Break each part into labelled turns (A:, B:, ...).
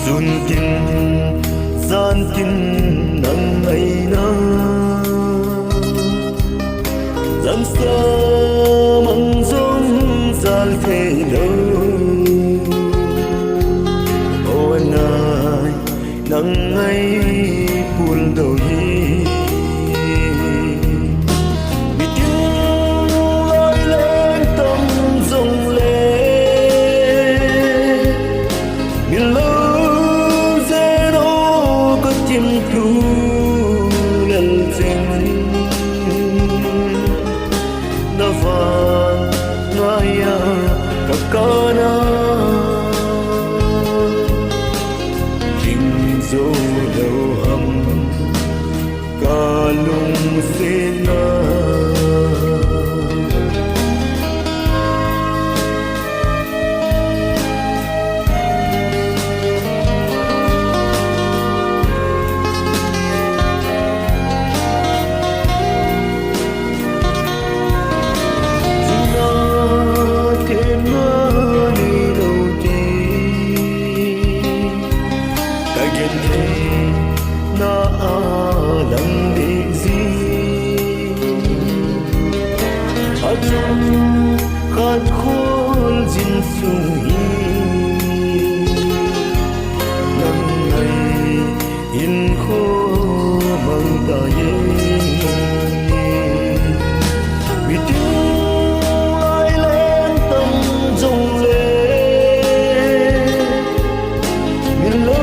A: Dun tin gian tin nắng ấy na dần xa măng giống gian thế đâu ô anh ai nắng ấy buồn đầu hi bị tiếng lối lên tâm rung lên miền lâu dễ đâu có tim thu lần tình na vang ngaya kakana hình dấu đầu hầm ca lung xin na alam dizi ajam khat khol jin sui nam nai in kho mang ta ye mi tu lai lên tâm rung lên mi lo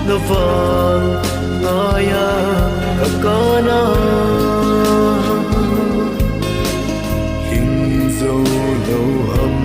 A: na vang ngaya kakana hình dấu lâu hầm